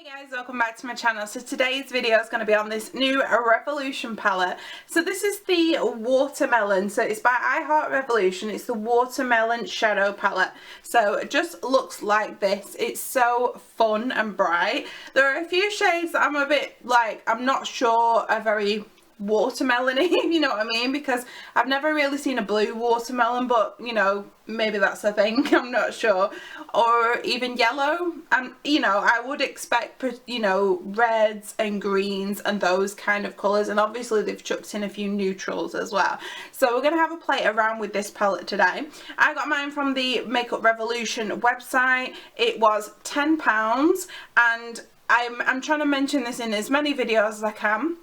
Hey guys, welcome back to my channel. So today's video is going to be on this new Revolution palette. So this is the Watermelon, so it's by I Heart Revolution. It's the Watermelon shadow palette. So it just looks like this. It's so fun and bright. There are a few shades that I'm a bit like, I'm not sure are very watermelony, you know what I mean, because I've never really seen a blue watermelon, but you know, maybe that's a thing, I'm not sure, or even yellow. And you know, I would expect, you know, reds and greens and those kind of colours, and obviously they've chucked in a few neutrals as well. So we're going to have a play around with this palette today. I got mine from the Makeup Revolution website. It was £10, and I'm trying to mention this in as many videos as I can.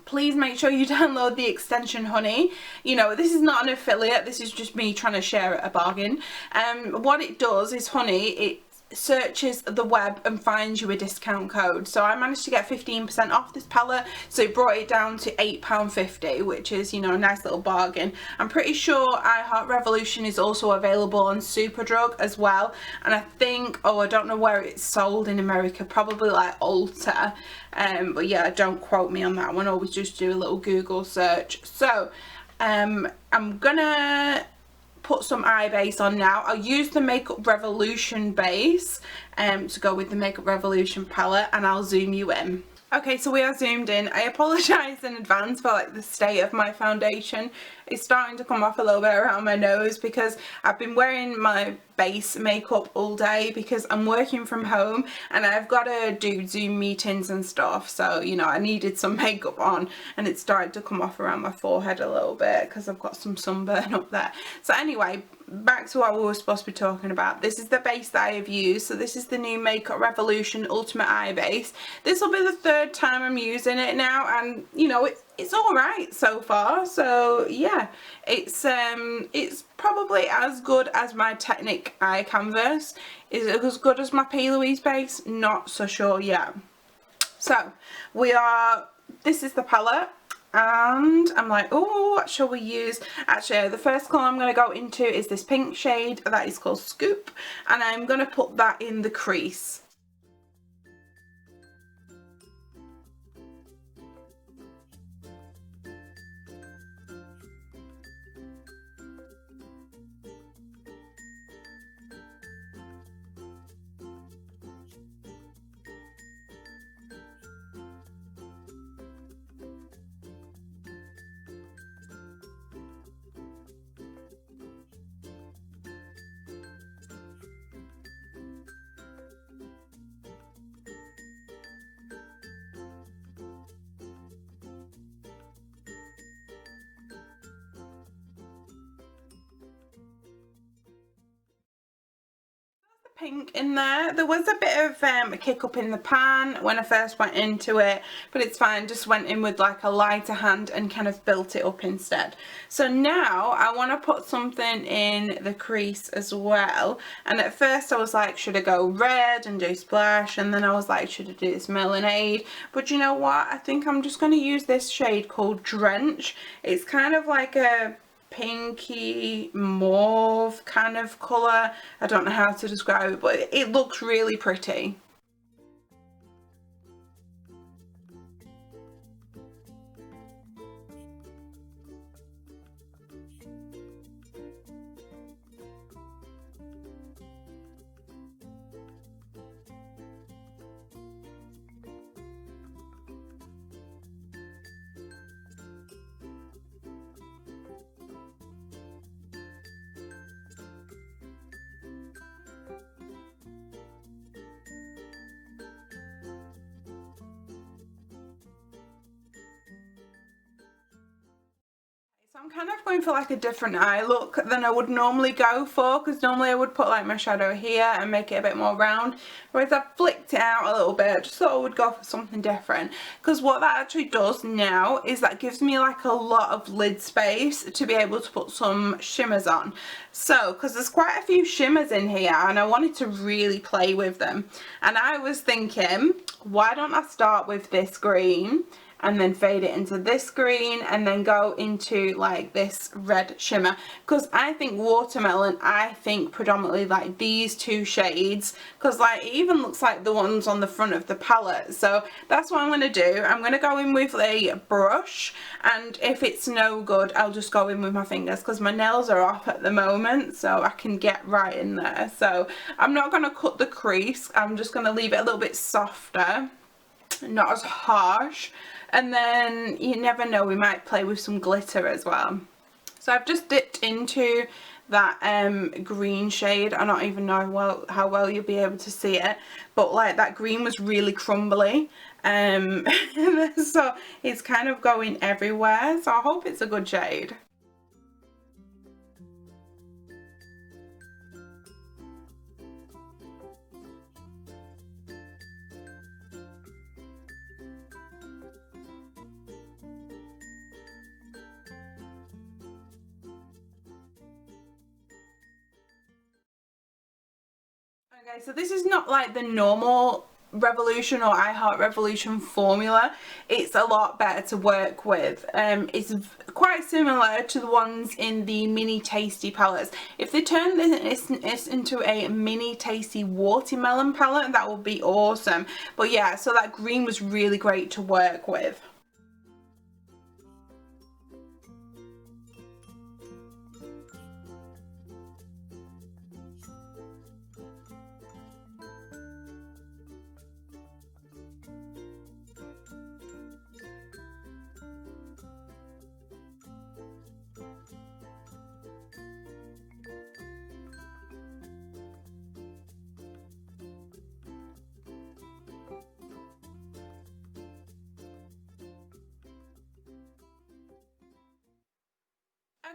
Please make sure you download the extension Honey. You know, this is not an affiliate, this is just me trying to share a bargain. What it does is Honey, it searches the web and finds you a discount code. So I managed to get 15% off this palette, so it brought it down to £8.50, which is, you know, a nice little bargain. I'm pretty sure I Heart Revolution is also available on Superdrug as well, and I think, oh, I don't know where it's sold in America, probably like Ulta, but yeah, don't quote me on that one, always just do a little Google search. So I'm gonna put some eye base on now. I'll use the Makeup Revolution base to go with the Makeup Revolution palette, and I'll zoom you in. Okay, so we are zoomed in. I apologise in advance for like the state of my foundation. It's starting to come off a little bit around my nose because I've been wearing my base makeup all day because I'm working from home and I've got to do Zoom meetings and stuff, so you know, I needed some makeup on, and it started to come off around my forehead a little bit because I've got some sunburn up there. So anyway, back to what we were supposed to be talking about. This is the base that I have used. So this is the new Makeup Revolution Ultimate Eye Base. This will be the third time I'm using it now, and you know, it's all right so far. So yeah, it's probably as good as my Technic eye canvas. Is it as good as my P. Louise base? Not so sure yet. So this is the palette, and I'm like, oh, what shall we use? Actually, the first colour I'm going to go into is this pink shade that is called Scoop, and I'm going to put that in the crease. Pink in there. There was a bit of a kick up in the pan when I first went into it, but it's fine. Just went in with like a lighter hand and kind of built it up instead. So now I want to put something in the crease as well, and at first I was like, should I go red and do splash, and then I was like, should I do this Melonade? But you know what, I think I'm just going to use this shade called Drench. It's kind of like a pinky mauve kind of colour. I don't know how to describe it, but it looks really pretty. I'm kind of going for like a different eye look than I would normally go for, because normally I would put like my shadow here and make it a bit more round, whereas I've flicked it out a little bit. I just thought I would go for something different, because what that actually does now is that gives me like a lot of lid space to be able to put some shimmers on. So because there's quite a few shimmers in here and I wanted to really play with them, and I was thinking, why don't I start with this green and then fade it into this green, and then go into like this red shimmer, because I think watermelon, I think predominantly like these two shades, because like it even looks like the ones on the front of the palette. So that's what I'm going to do. I'm going to go in with a brush, and if it's no good I'll just go in with my fingers, because my nails are off at the moment, so I can get right in there. So I'm not going to cut the crease, I'm just going to leave it a little bit softer, not as harsh, and then you never know, we might play with some glitter as well. So I've just dipped into that green shade. I don't even know how well you'll be able to see it, but like that green was really crumbly, so it's kind of going everywhere, so I hope it's a good shade. Okay, so this is not like the normal Revolution or I Heart Revolution formula. It's a lot better to work with. It's quite similar to the ones in the mini tasty palettes. If they turn this into a mini tasty watermelon palette, that would be awesome. But yeah, so that green was really great to work with.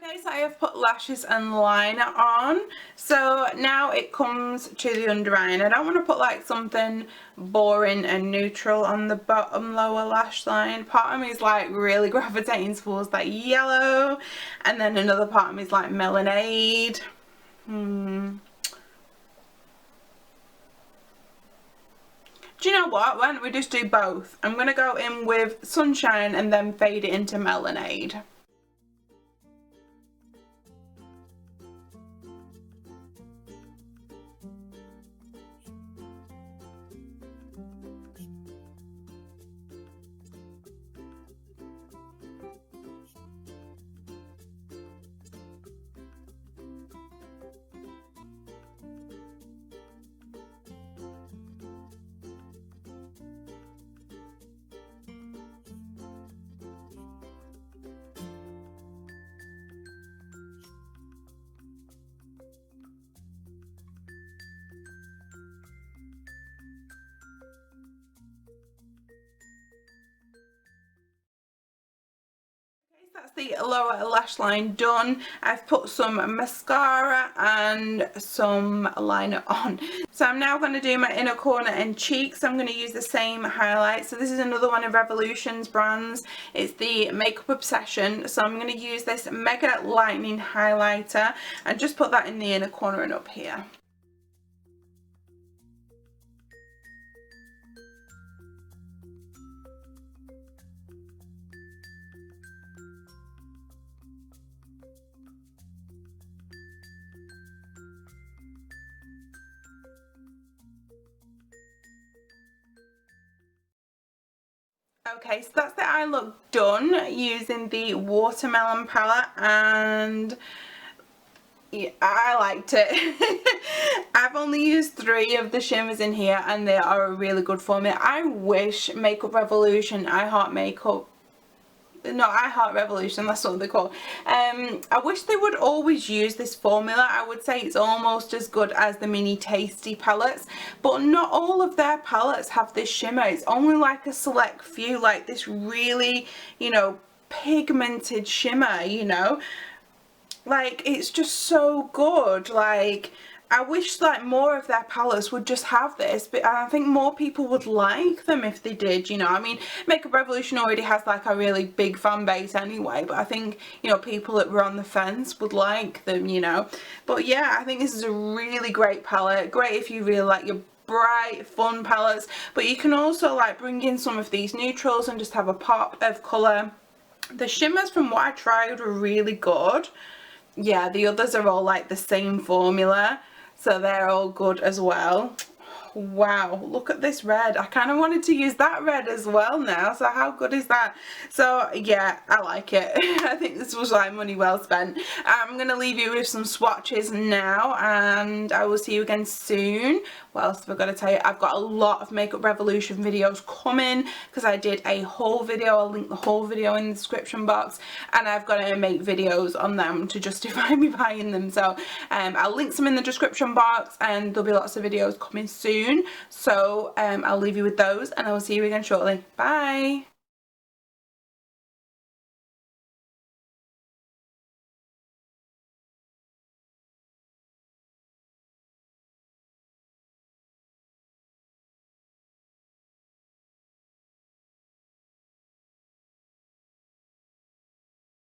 Okay, so I have put lashes and liner on, so now it comes to the under eye, and I don't want to put like something boring and neutral on the bottom lower lash line. Part of me is like really gravitating towards that yellow, and then another part of me is like Missdanijade. Do you know what? Why don't we just do both? I'm going to go in with Sunshine and then fade it into Missdanijade. That's the lower lash line done. I've put some mascara and some liner on. So I'm now going to do my inner corner and cheeks. I'm going to use the same highlight. So this is another one of Revolution's brands. It's the Makeup Obsession. So I'm going to use this Mega Lightning highlighter and just put that in the inner corner and up here. Okay, so that's the eye look done using the watermelon palette, and yeah, I liked it. I've only used 3 of the shimmers in here and they are a really good formula. I wish Makeup Revolution, I Heart Revolution, that's what they're called. I wish they would always use this formula. I would say it's almost as good as the mini tasty palettes, but not all of their palettes have this shimmer. It's only like a select few, like this really, you know, pigmented shimmer, you know, like it's just so good. Like I wish like more of their palettes would just have this, but I think more people would like them if they did, you know. I mean, Makeup Revolution already has like a really big fan base anyway, but I think, you know, people that were on the fence would like them, you know. But yeah, I think this is a really great palette. Great if you really like your bright, fun palettes, but you can also like bring in some of these neutrals and just have a pop of colour. The shimmers, from what I tried, were really good. Yeah, the others are all like the same formula, so they're all good as well. Wow, look at this red. I kind of wanted to use that red as well now, so how good is that? So yeah, I like it. I think this was like money well spent. I'm going to leave you with some swatches now, and I will see you again soon. What else have I got to tell you? I've got a lot of Makeup Revolution videos coming, because I did a whole video. I'll link the whole video in the description box, and I've got to make videos on them to justify me buying them. So I'll link some in the description box, and there'll be lots of videos coming soon. So I'll leave you with those, and I will see you again shortly. Bye.